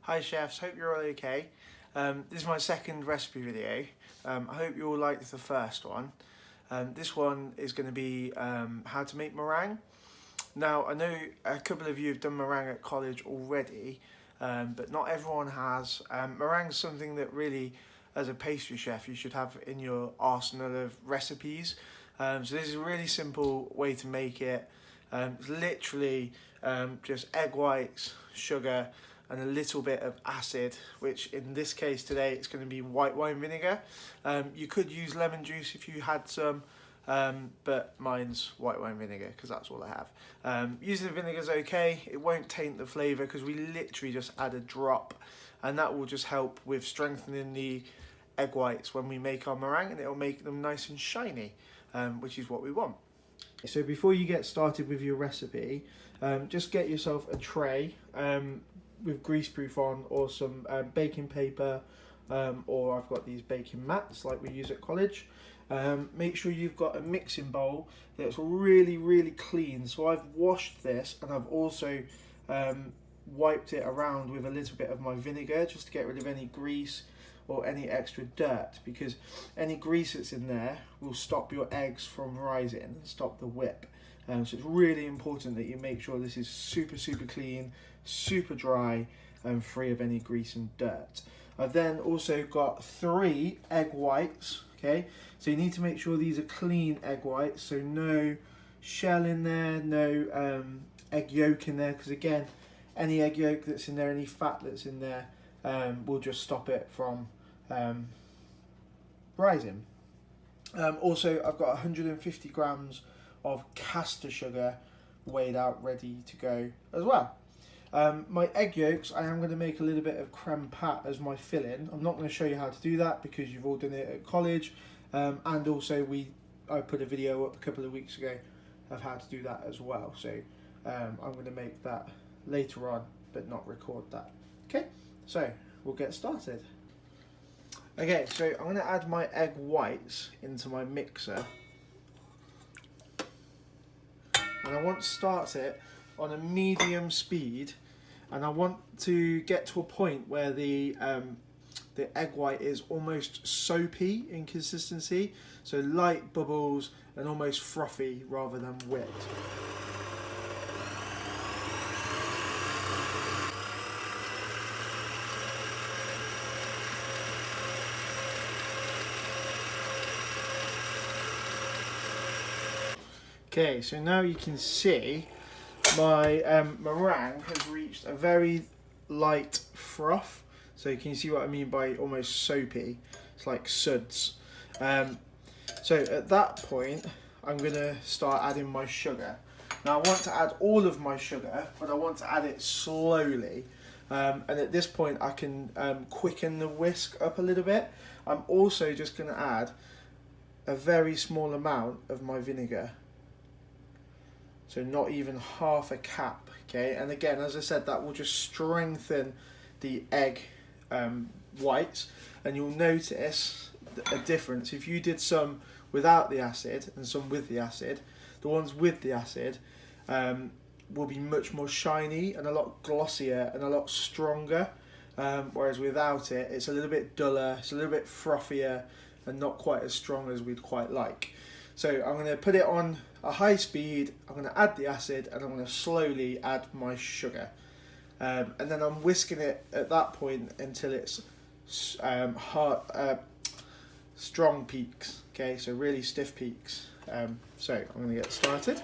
Hi chefs, hope you're all okay. This is my second recipe video. I hope you all liked the first one. This one is going to be how to make meringue. Now I know a couple of you have done meringue at college already, but not everyone has. Meringue is something that really, as a pastry chef, you should have in your arsenal of recipes. So this is a really simple way to make it. It's literally just egg whites, sugar, and a little bit of acid, which in this case today it's going to be white wine vinegar. You could use lemon juice if you had some, but mine's white wine vinegar because that's all I have. Using the vinegar is okay, it won't taint the flavour because we literally just add a drop, and that will just help with strengthening the egg whites when we make our meringue, and it'll make them nice and shiny, which is what we want. So before you get started with your recipe, just get yourself a tray with greaseproof on, or some baking paper, or I've got these baking mats like we use at college. Make sure you've got a mixing bowl that's really clean. So I've washed this, and I've also wiped it around with a little bit of my vinegar just to get rid of any grease or any extra dirt, because any grease that's in there will stop your eggs from rising and stop the whip. So it's really important that you make sure this is super clean, super dry, and free of any grease and dirt. I've then also got 3 egg whites, okay? So you need to make sure these are clean egg whites, so no shell in there, no egg yolk in there, because again, any egg yolk that's in there, any fat that's in there, will just stop it from rising. Also, I've got 150 grams of caster sugar weighed out, ready to go as well. My egg yolks, I am going to make a little bit of creme pat as my filling. I'm not going to show you how to do that because you've all done it at college, and also I put a video up a couple of weeks ago of how to do that as well. So I'm going to make that later on, but not record that. Okay, so we'll get started. Okay, so I'm going to add my egg whites into my mixer, and I want to start it on a medium speed, and I want to get to a point where the egg white is almost soapy in consistency, so light bubbles and almost frothy rather than whipped. Okay, so now you can see my meringue has reached a very light froth. So you can see what I mean by almost soapy. It's like suds. So at that point, I'm going to start adding my sugar. Now I want to add all of my sugar, but I want to add it slowly. And at this point, I can quicken the whisk up a little bit. I'm also just going to add a very small amount of my vinegar. So not even half a cap, okay? And again, as I said, that will just strengthen the egg whites, and you'll notice a difference. If you did some without the acid and some with the acid, the ones with the acid will be much more shiny and a lot glossier and a lot stronger, whereas without it, it's a little bit duller, it's a little bit frothier, and not quite as strong as we'd quite like. So I'm going to put it on a high speed, I'm going to add the acid, and I'm going to slowly add my sugar. And then I'm whisking it at that point until it's strong peaks, okay, so really stiff peaks. So I'm going to get started.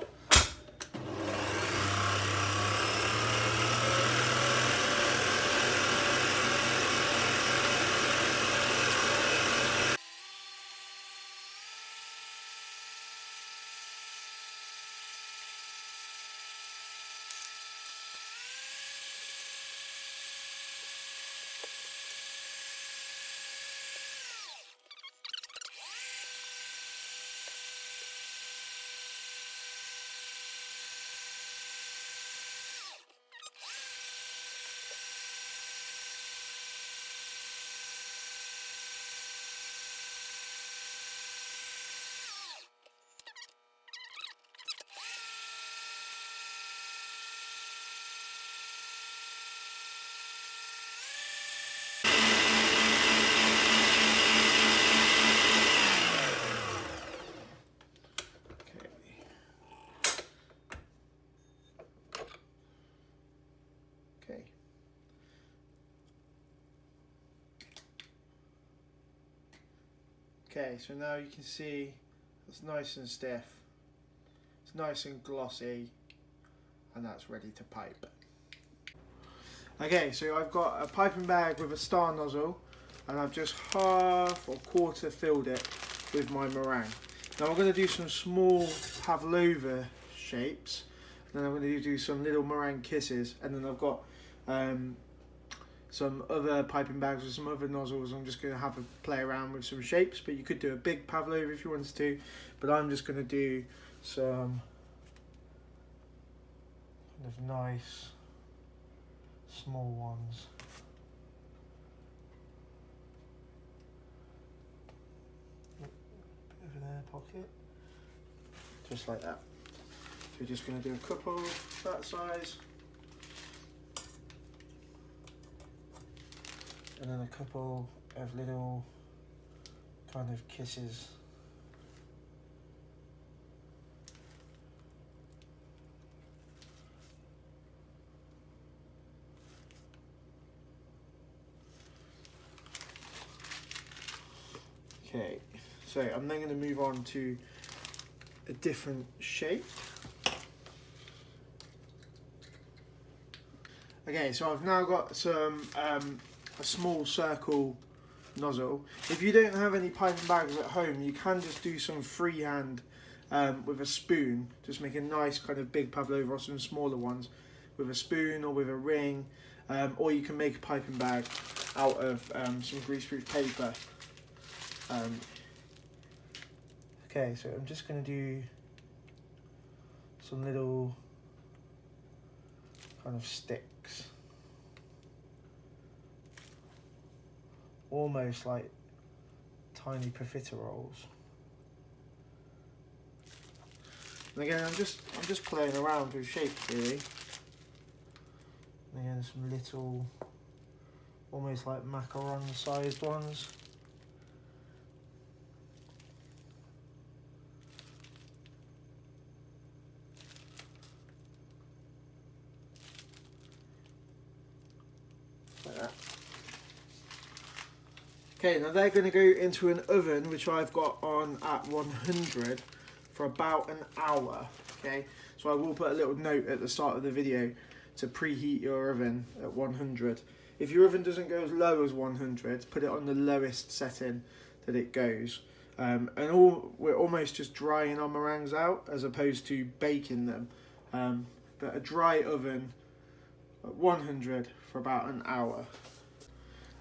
Okay. Okay, so now you can see it's nice and stiff, it's nice and glossy, and that's ready to pipe. Okay, so I've got a piping bag with a star nozzle, and I've just half or quarter filled it with my meringue. Now I'm going to do some small pavlova shapes, and then I'm going to do some little meringue kisses, and then I've got some other piping bags with some other nozzles. I'm just going to have a play around with some shapes, but you could do a big pavlova if you wanted to, but I'm just going to do some kind of nice small ones. Bit of an air pocket, just like that. So we're just going to do a couple that size, and then a couple of little kind of kisses. Okay, so I'm then going to move on to a different shape. Okay, so I've now got some a small circle nozzle. If you don't have any piping bags at home, you can just do some freehand with a spoon. Just make a nice kind of big pavlova, or some smaller ones with a spoon or with a ring, or you can make a piping bag out of some greaseproof paper. Okay, so I'm just going to do some little kind of sticks, almost like tiny profiteroles. And again, I'm just playing around with shapes really. And again, some little, almost like macaron-sized ones. Like that. Okay, now they're going to go into an oven which I've got on at 100 for about an hour. Okay, so I will put a little note at the start of the video to preheat your oven at 100. If your oven doesn't go as low as 100, put it on the lowest setting that it goes. We're almost just drying our meringues out as opposed to baking them. But a dry oven at 100 for about an hour.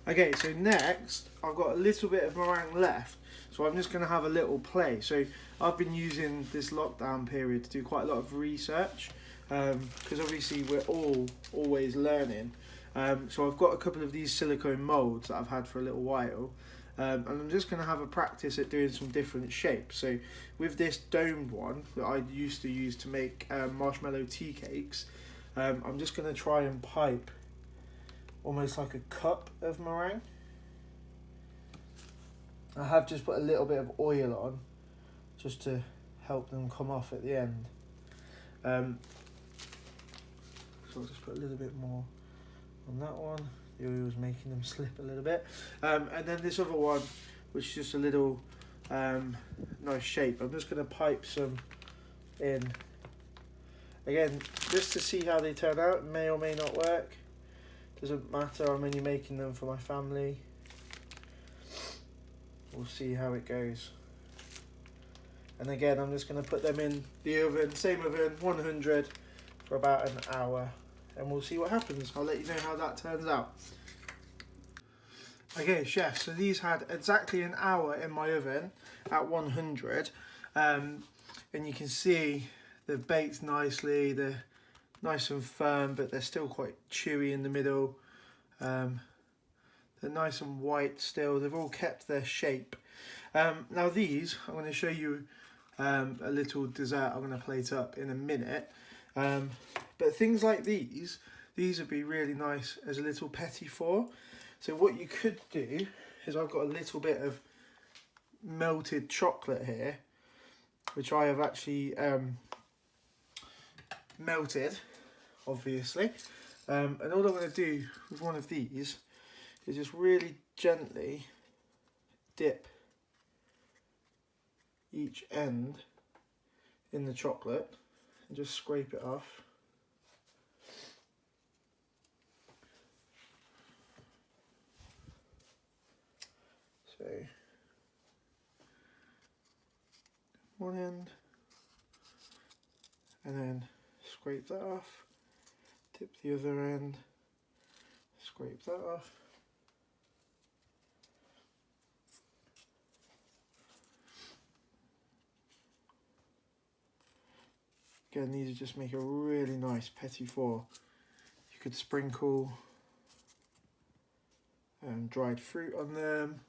Okay, so next I've got a little bit of meringue left, so I'm just going to have a little play. So I've been using this lockdown period to do quite a lot of research, because obviously we're always learning. So I've got a couple of these silicone moulds that I've had for a little while, and I'm just going to have a practice at doing some different shapes. So with this domed one that I used to use to make marshmallow tea cakes, I'm just going to try and pipe almost like a cup of meringue. I have just put a little bit of oil on just to help them come off at the end. So I'll just put a little bit more on that one. The oil's making them slip a little bit. And then this other one, which is just a little nice shape. I'm just going to pipe some in. Again, just to see how they turn out. It may or may not work. Doesn't matter, I'm only making them for my family. We'll see how it goes. And again, I'm just going to put them in the oven, same oven, 100 for about an hour, and we'll see what happens. I'll let you know how that turns out. Okay, chef, so these had exactly an hour in my oven at 100, and you can see they've baked nicely. They're nice and firm, but they're still quite chewy in the middle. They're nice and white still. They've all kept their shape. Now these, I'm going to show you a little dessert I'm going to plate up in a minute. But things like these would be really nice as a little petit four. So what you could do is, I've got a little bit of melted chocolate here, which I have actually melted, obviously. And all I'm going to do with one of these is just really gently dip each end in the chocolate and just scrape it off. So one end, and then scrape that off, dip the other end, scrape that off. Again, these just make a really nice petit four. You could sprinkle dried fruit on them.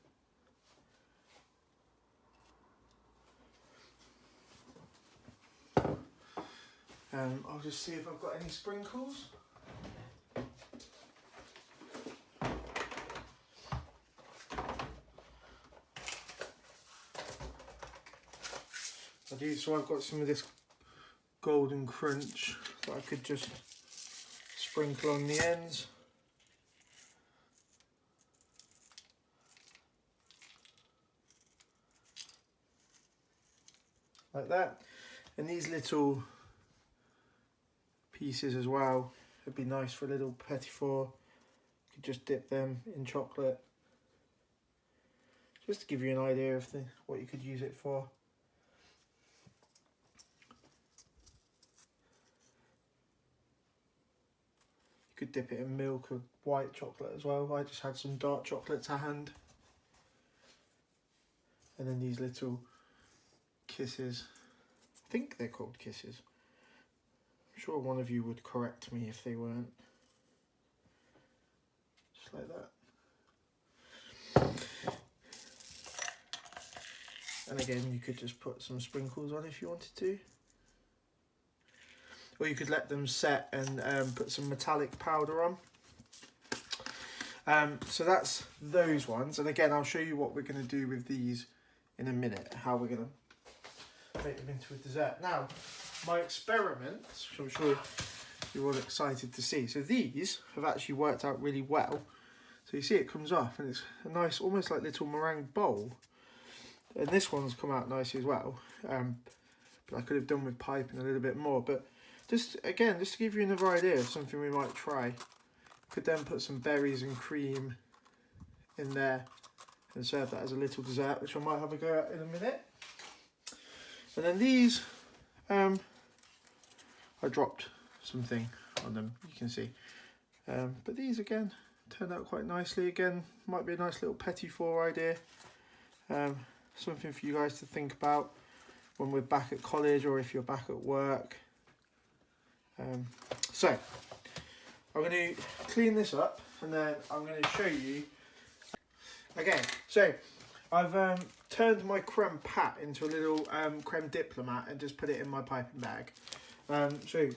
I'll just see if I've got any sprinkles. I do, so I've got some of this golden crunch that I could just sprinkle on the ends. Like that. And these little pieces as well would be nice for a little petit four. You could just dip them in chocolate, just to give you an idea of what you could use it for. You could dip it in milk or white chocolate as well. I just had some dark chocolate to hand. And then these little kisses, I think they're called kisses. I'm sure one of you would correct me if they weren't. Just like that. And again, you could just put some sprinkles on if you wanted to. Or you could let them set and put some metallic powder on. So that's those ones. And again, I'll show you what we're going to do with these in a minute, how we're going to make them into a dessert. Now, my experiments, which I'm sure you're all excited to see. So these have actually worked out really well. So you see it comes off and it's a nice, almost like little meringue bowl. And this one's come out nicely as well. But I could have done with piping a little bit more. But just, again, just to give you another idea of something we might try. Could then put some berries and cream in there and serve that as a little dessert, which I might have a go at in a minute. And then these, I dropped something on them, you can see. But these again turned out quite nicely. Again, might be a nice little petit four idea. Something for you guys to think about when we're back at college or if you're back at work. So I'm going to clean this up and then I'm going to show you. Okay, so I've turned my creme pat into a little creme diplomat and just put it in my piping bag. So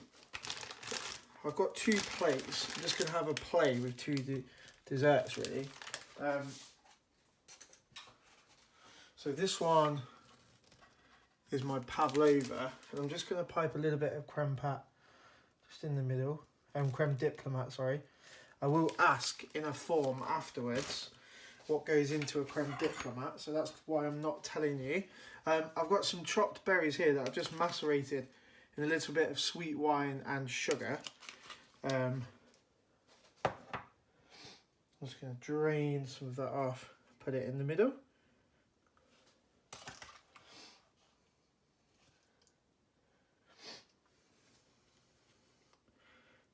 I've got two plates. I'm just going to have a play with two desserts really. So this one is my pavlova, and I'm just going to pipe a little bit of creme pat just in the middle. Creme diplomat, sorry. I will ask in a form afterwards what goes into a creme diplomat, so that's why I'm not telling you. I've got some chopped berries here that I've just macerated in a little bit of sweet wine and sugar. I'm just going to drain some of that off, put it in the middle.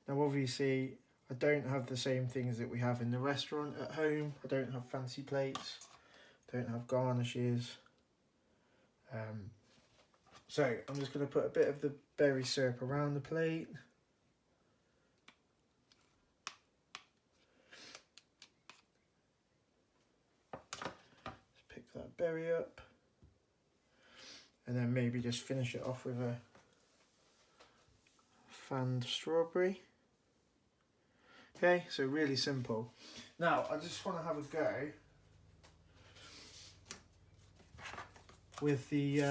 Now obviously I don't have the same things that we have in the restaurant at home. I don't have fancy plates, don't have garnishes. So I'm just going to put a bit of the berry syrup around the plate. Just pick that berry up. And then maybe just finish it off with a fanned strawberry. Okay, so really simple. Now, I just want to have a go with the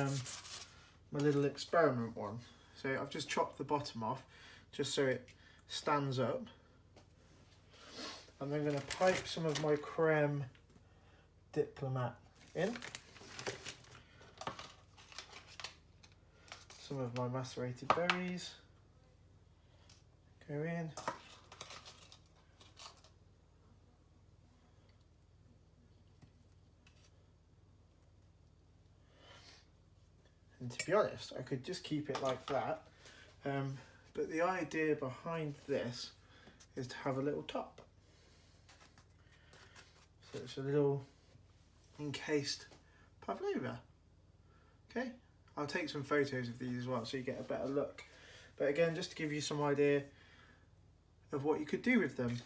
my little experiment one. So I've just chopped the bottom off, just so it stands up. I'm then going to pipe some of my creme diplomat in. Some of my macerated berries go in. And to be honest, I could just keep it like that. But the idea behind this is to have a little top. So it's a little encased pavlova. Okay, I'll take some photos of these as well so you get a better look. But again, just to give you some idea of what you could do with them.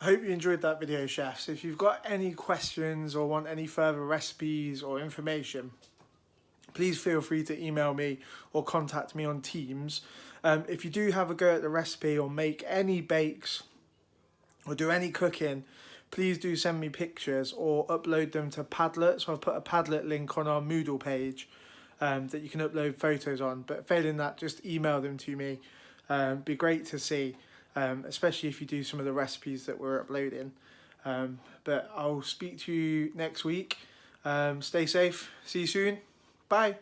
I hope you enjoyed that video, chefs. If you've got any questions or want any further recipes or information, please feel free to email me or contact me on Teams. If you do have a go at the recipe or make any bakes or do any cooking, please do send me pictures or upload them to Padlet. So I've put a Padlet link on our Moodle page that you can upload photos on. But failing that, just email them to me. Be great to see, especially if you do some of the recipes that we're uploading. But I'll speak to you next week. Stay safe. See you soon. Bye.